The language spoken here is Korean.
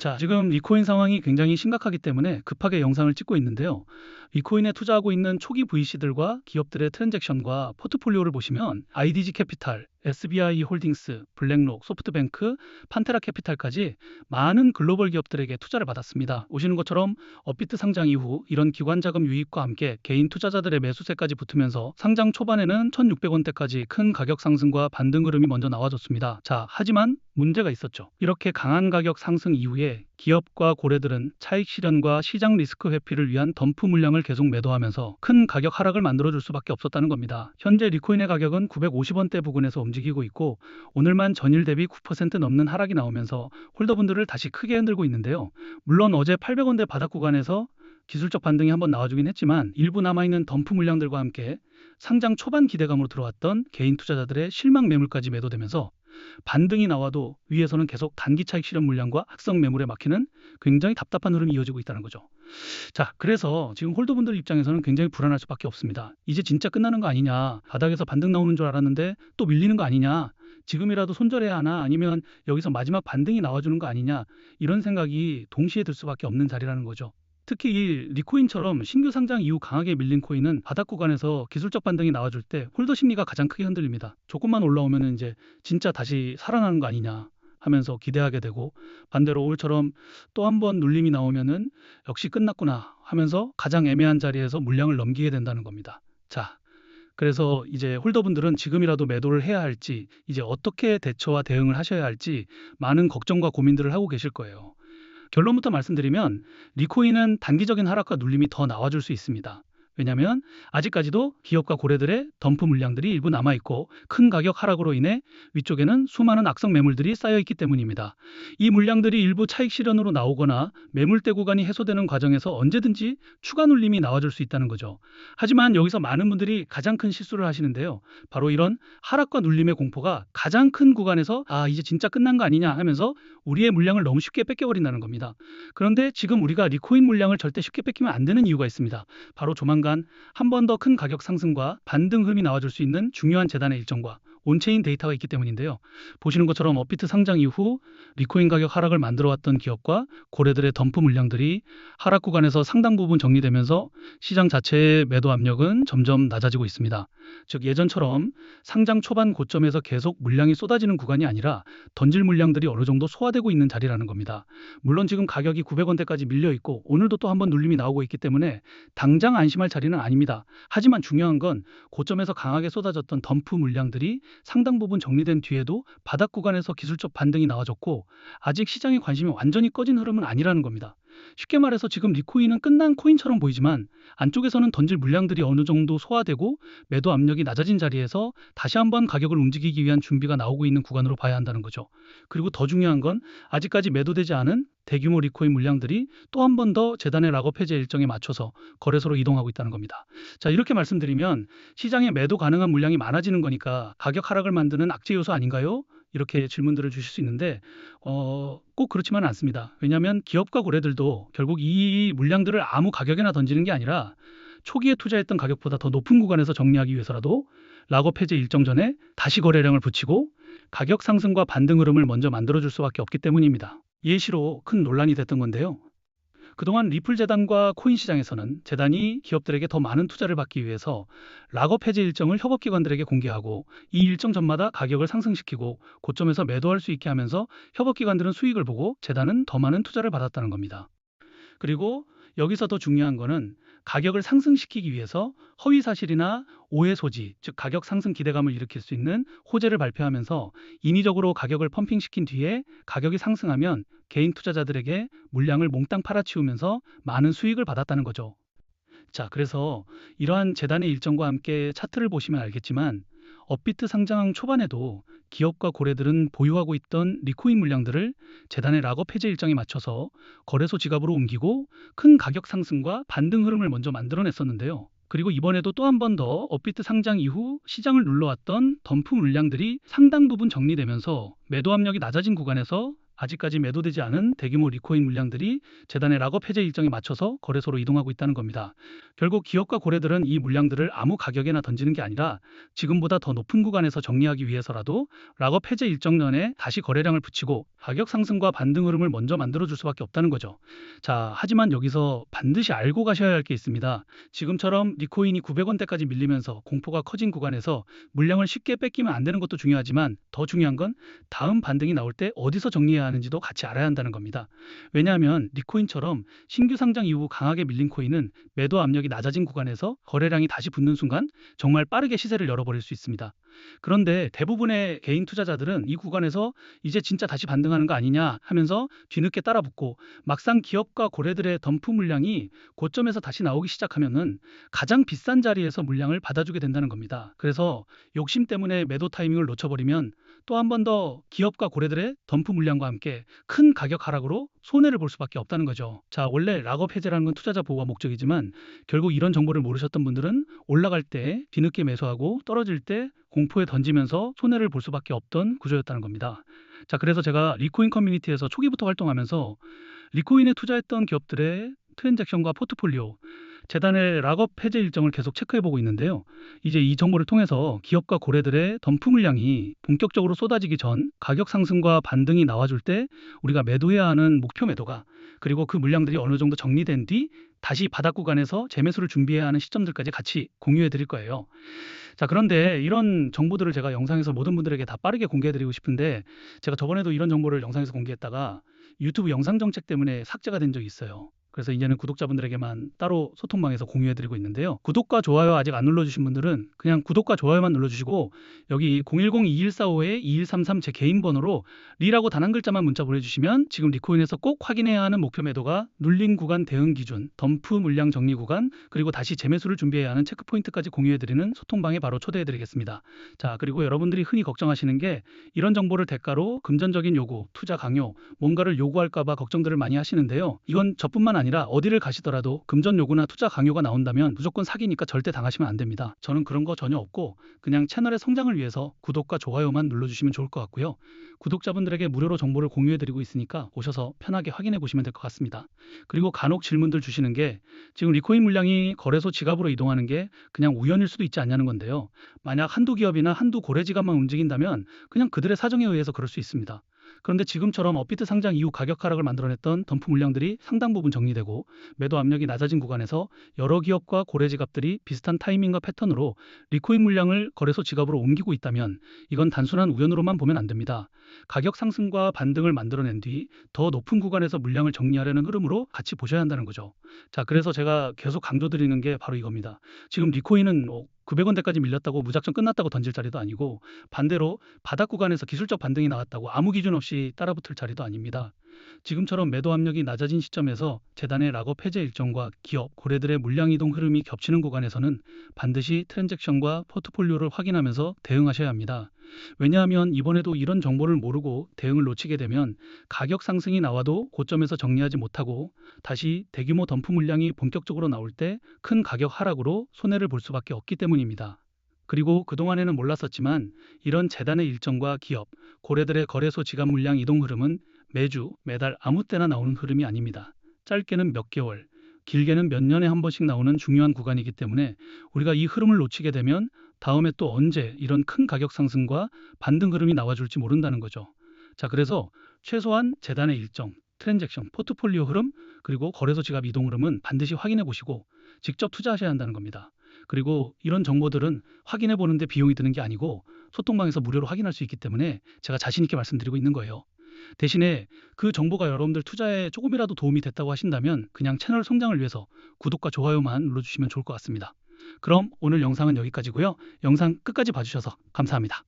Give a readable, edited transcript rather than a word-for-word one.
자, 지금 리코인 상황이 굉장히 심각하기 때문에 급하게 영상을 찍고 있는데요. 리코인에 투자하고 있는 초기 VC들과 기업들의 트랜잭션과 포트폴리오를 보시면 IDG 캐피탈, SBI 홀딩스, 블랙록, 소프트뱅크, 판테라 캐피탈까지 많은 글로벌 기업들에게 투자를 받았습니다. 보시는 것처럼 업비트 상장 이후 이런 기관 자금 유입과 함께 개인 투자자들의 매수세까지 붙으면서 상장 초반에는 1,600원대까지 큰 가격 상승과 반등 흐름이 먼저 나와줬습니다. 자, 하지만 문제가 있었죠. 이렇게 강한 가격 상승 이후에 기업과 고래들은 차익 실현과 시장 리스크 회피를 위한 덤프 물량을 계속 매도하면서 큰 가격 하락을 만들어줄 수밖에 없었다는 겁니다. 현재 리코인의 가격은 950원대 부근에서 움직이고 있고 오늘만 전일 대비 9% 넘는 하락이 나오면서 홀더분들을 다시 크게 흔들고 있는데요. 물론 어제 800원대 바닥 구간에서 기술적 반등이 한번 나와주긴 했지만 일부 남아있는 덤프 물량들과 함께 상장 초반 기대감으로 들어왔던 개인 투자자들의 실망 매물까지 매도되면서 반등이 나와도 위에서는 계속 단기 차익 실현 물량과 악성 매물에 막히는 굉장히 답답한 흐름이 이어지고 있다는 거죠. 자, 그래서 지금 홀더분들 입장에서는 굉장히 불안할 수밖에 없습니다. 이제 진짜 끝나는 거 아니냐, 바닥에서 반등 나오는 줄 알았는데 또 밀리는 거 아니냐, 지금이라도 손절해야 하나, 아니면 여기서 마지막 반등이 나와주는 거 아니냐, 이런 생각이 동시에 들 수밖에 없는 자리라는 거죠. 특히 이 리코인처럼 신규 상장 이후 강하게 밀린 코인은 바닥 구간에서 기술적 반등이 나와줄 때 홀더 심리가 가장 크게 흔들립니다. 조금만 올라오면 이제 진짜 다시 살아나는 거 아니냐 하면서 기대하게 되고, 반대로 오늘처럼 또 한 번 눌림이 나오면은 역시 끝났구나 하면서 가장 애매한 자리에서 물량을 넘기게 된다는 겁니다. 자, 그래서 이제 홀더분들은 지금이라도 매도를 해야 할지, 이제 어떻게 대처와 대응을 하셔야 할지 많은 걱정과 고민들을 하고 계실 거예요. 결론부터 말씀드리면 리코인은 단기적인 하락과 눌림이 더 나와줄 수 있습니다. 왜냐하면 아직까지도 기업과 고래들의 덤프 물량들이 일부 남아있고 큰 가격 하락으로 인해 위쪽에는 수많은 악성 매물들이 쌓여있기 때문입니다. 이 물량들이 일부 차익 실현으로 나오거나 매물대 구간이 해소되는 과정에서 언제든지 추가 눌림이 나와줄 수 있다는 거죠. 하지만 여기서 많은 분들이 가장 큰 실수를 하시는데요. 바로 이런 하락과 눌림의 공포가 가장 큰 구간에서 이제 진짜 끝난 거 아니냐 하면서 우리의 물량을 너무 쉽게 뺏겨버린다는 겁니다. 그런데 지금 우리가 리코인 물량을 절대 쉽게 뺏기면 안 되는 이유가 있습니다. 바로 조만간 한 번 더 큰 가격 상승과 반등 흐름이 나와줄 수 있는 중요한 재단의 일정과 온체인 데이터가 있기 때문인데요. 보시는 것처럼 업비트 상장 이후 리코인 가격 하락을 만들어왔던 기업과 고래들의 덤프 물량들이 하락 구간에서 상당 부분 정리되면서 시장 자체의 매도 압력은 점점 낮아지고 있습니다. 즉 예전처럼 상장 초반 고점에서 계속 물량이 쏟아지는 구간이 아니라 던질 물량들이 어느 정도 소화되고 있는 자리라는 겁니다. 물론 지금 가격이 900원대까지 밀려 있고 오늘도 또 한 번 눌림이 나오고 있기 때문에 당장 안심할 자리는 아닙니다. 하지만 중요한 건 고점에서 강하게 쏟아졌던 덤프 물량들이 상당 부분 정리된 뒤에도 바닥 구간에서 기술적 반등이 나와줬고 아직 시장의 관심이 완전히 꺼진 흐름은 아니라는 겁니다. 쉽게 말해서 지금 리코인은 끝난 코인처럼 보이지만 안쪽에서는 던질 물량들이 어느 정도 소화되고 매도 압력이 낮아진 자리에서 다시 한번 가격을 움직이기 위한 준비가 나오고 있는 구간으로 봐야 한다는 거죠. 그리고 더 중요한 건 아직까지 매도되지 않은 대규모 리코인 물량들이 또 한 번 더 재단의 락업 해제 일정에 맞춰서 거래소로 이동하고 있다는 겁니다. 자, 이렇게 말씀드리면 시장에 매도 가능한 물량이 많아지는 거니까 가격 하락을 만드는 악재 요소 아닌가요? 이렇게 질문들을 주실 수 있는데 꼭 그렇지만은 않습니다. 왜냐하면 기업과 고래들도 결국 이 물량들을 아무 가격에나 던지는 게 아니라 초기에 투자했던 가격보다 더 높은 구간에서 정리하기 위해서라도 락업 해제 일정 전에 다시 거래량을 붙이고 가격 상승과 반등 흐름을 먼저 만들어줄 수밖에 없기 때문입니다. 예시로 큰 논란이 됐던 건데요. 그동안 리플 재단과 코인 시장에서는 재단이 기업들에게 더 많은 투자를 받기 위해서 락업 해제 일정을 협업기관들에게 공개하고 이 일정 전마다 가격을 상승시키고 고점에서 매도할 수 있게 하면서 협업기관들은 수익을 보고 재단은 더 많은 투자를 받았다는 겁니다. 그리고 여기서 더 중요한 거는 가격을 상승시키기 위해서 허위 사실이나 오해 소지, 즉 가격 상승 기대감을 일으킬 수 있는 호재를 발표하면서 인위적으로 가격을 펌핑시킨 뒤에 가격이 상승하면 개인 투자자들에게 물량을 몽땅 팔아치우면서 많은 수익을 받았다는 거죠. 자, 그래서 이러한 재단의 일정과 함께 차트를 보시면 알겠지만 업비트 상장 초반에도 기업과 고래들은 보유하고 있던 리코인 물량들을 재단의 락업 해제 일정에 맞춰서 거래소 지갑으로 옮기고 큰 가격 상승과 반등 흐름을 먼저 만들어냈었는데요. 그리고 이번에도 또 한 번 더 업비트 상장 이후 시장을 눌러왔던 덤프 물량들이 상당 부분 정리되면서 매도 압력이 낮아진 구간에서 아직까지 매도되지 않은 대규모 리코인 물량들이 재단의 락업 해제 일정에 맞춰서 거래소로 이동하고 있다는 겁니다. 결국 기업과 고래들은 이 물량들을 아무 가격에나 던지는 게 아니라 지금보다 더 높은 구간에서 정리하기 위해서라도 락업 해제 일정 전에 다시 거래량을 붙이고 가격 상승과 반등 흐름을 먼저 만들어줄 수밖에 없다는 거죠. 자, 하지만 여기서 반드시 알고 가셔야 할 게 있습니다. 지금처럼 리코인이 900원대까지 밀리면서 공포가 커진 구간에서 물량을 쉽게 뺏기면 안 되는 것도 중요하지만 더 중요한 건 다음 반등이 나올 때 어디서 정리해야 하는지도 같이 알아야 한다는 겁니다. 왜냐하면 리코인처럼 신규 상장 이후 강하게 밀린 코인은 매도 압력이 낮아진 구간에서 거래량이 다시 붙는 순간 정말 빠르게 시세를 열어버릴 수 있습니다. 그런데 대부분의 개인 투자자들은 이 구간에서 이제 진짜 다시 반등하는 거 아니냐 하면서 뒤늦게 따라붙고 막상 기업과 고래들의 덤프 물량이 고점에서 다시 나오기 시작하면은 가장 비싼 자리에서 물량을 받아주게 된다는 겁니다. 그래서 욕심 때문에 매도 타이밍을 놓쳐버리면 또 한 번 더 기업과 고래들의 덤프 물량과 함께 큰 가격 하락으로 손해를 볼 수밖에 없다는 거죠. 자, 원래 락업 해제라는 건 투자자 보호가 목적이지만 결국 이런 정보를 모르셨던 분들은 올라갈 때 뒤늦게 매수하고 떨어질 때 공포에 던지면서 손해를 볼 수밖에 없던 구조였다는 겁니다. 자, 그래서 제가 리코인 커뮤니티에서 초기부터 활동하면서 리코인에 투자했던 기업들의 트랜잭션과 포트폴리오, 재단의 락업 해제 일정을 계속 체크해보고 있는데요. 이제 이 정보를 통해서 기업과 고래들의 덤프 물량이 본격적으로 쏟아지기 전 가격 상승과 반등이 나와줄 때 우리가 매도해야 하는 목표 매도가, 그리고 그 물량들이 어느 정도 정리된 뒤 다시 바닥 구간에서 재매수를 준비해야 하는 시점들까지 같이 공유해 드릴 거예요. 자, 그런데 이런 정보들을 제가 영상에서 모든 분들에게 다 빠르게 공개해 드리고 싶은데 제가 저번에도 이런 정보를 영상에서 공개했다가 유튜브 영상 정책 때문에 삭제가 된 적이 있어요. 그래서 이제는 구독자분들에게만 따로 소통방에서 공유해드리고 있는데요. 구독과 좋아요 아직 안 눌러주신 분들은 그냥 구독과 좋아요만 눌러주시고 여기 010-2145-2133 제 개인 번호로 리라고 단 한 글자만 문자 보내주시면 지금 리코인에서 꼭 확인해야 하는 목표 매도가 눌린 구간 대응 기준, 덤프 물량 정리 구간, 그리고 다시 재매수를 준비해야 하는 체크포인트까지 공유해드리는 소통방에 바로 초대해드리겠습니다. 자, 그리고 여러분들이 흔히 걱정하시는 게 이런 정보를 대가로 금전적인 요구, 투자 강요, 뭔가를 요구할까봐 걱정들을 많이 하시는데요. 이건 저뿐만 아니라 어디를 가시더라도 금전 요구나 투자 강요가 나온다면 무조건 사기니까 절대 당하시면 안 됩니다. 저는 그런 거 전혀 없고 그냥 채널의 성장을 위해서 구독과 좋아요만 눌러주시면 좋을 것 같고요. 구독자분들에게 무료로 정보를 공유해드리고 있으니까 오셔서 편하게 확인해 보시면 될 것 같습니다. 그리고 간혹 질문들 주시는 게 지금 리코인 물량이 거래소 지갑으로 이동하는 게 그냥 우연일 수도 있지 않냐는 건데요. 만약 한두 기업이나 한두 고래 지갑만 움직인다면 그냥 그들의 사정에 의해서 그럴 수 있습니다. 그런데 지금처럼 업비트 상장 이후 가격 하락을 만들어냈던 덤프 물량들이 상당 부분 정리되고 매도 압력이 낮아진 구간에서 여러 기업과 고래 지갑들이 비슷한 타이밍과 패턴으로 리코인 물량을 거래소 지갑으로 옮기고 있다면 이건 단순한 우연으로만 보면 안 됩니다. 가격 상승과 반등을 만들어낸 뒤 더 높은 구간에서 물량을 정리하려는 흐름으로 같이 보셔야 한다는 거죠. 자, 그래서 제가 계속 강조드리는 게 바로 이겁니다. 지금 리코인은 900원대까지 밀렸다고 무작정 끝났다고 던질 자리도 아니고 반대로 바닥 구간에서 기술적 반등이 나왔다고 아무 기준 없이 따라붙을 자리도 아닙니다. 지금처럼 매도 압력이 낮아진 시점에서 재단의 락업 해제 일정과 기업, 고래들의 물량 이동 흐름이 겹치는 구간에서는 반드시 트랜잭션과 포트폴리오를 확인하면서 대응하셔야 합니다. 왜냐하면 이번에도 이런 정보를 모르고 대응을 놓치게 되면 가격 상승이 나와도 고점에서 정리하지 못하고 다시 대규모 덤프 물량이 본격적으로 나올 때 큰 가격 하락으로 손해를 볼 수밖에 없기 때문입니다. 그리고 그동안에는 몰랐었지만 이런 재단의 일정과 기업, 고래들의 거래소 지갑 물량 이동 흐름은 매주, 매달 아무 때나 나오는 흐름이 아닙니다. 짧게는 몇 개월, 길게는 몇 년에 한 번씩 나오는 중요한 구간이기 때문에 우리가 이 흐름을 놓치게 되면 다음에 또 언제 이런 큰 가격 상승과 반등 흐름이 나와줄지 모른다는 거죠. 자, 그래서 최소한 재단의 일정, 트랜잭션, 포트폴리오 흐름, 그리고 거래소 지갑 이동 흐름은 반드시 확인해 보시고 직접 투자하셔야 한다는 겁니다. 그리고 이런 정보들은 확인해 보는데 비용이 드는 게 아니고 소통방에서 무료로 확인할 수 있기 때문에 제가 자신 있게 말씀드리고 있는 거예요. 대신에 그 정보가 여러분들 투자에 조금이라도 도움이 됐다고 하신다면 그냥 채널 성장을 위해서 구독과 좋아요만 눌러주시면 좋을 것 같습니다. 그럼 오늘 영상은 여기까지고요. 영상 끝까지 봐주셔서 감사합니다.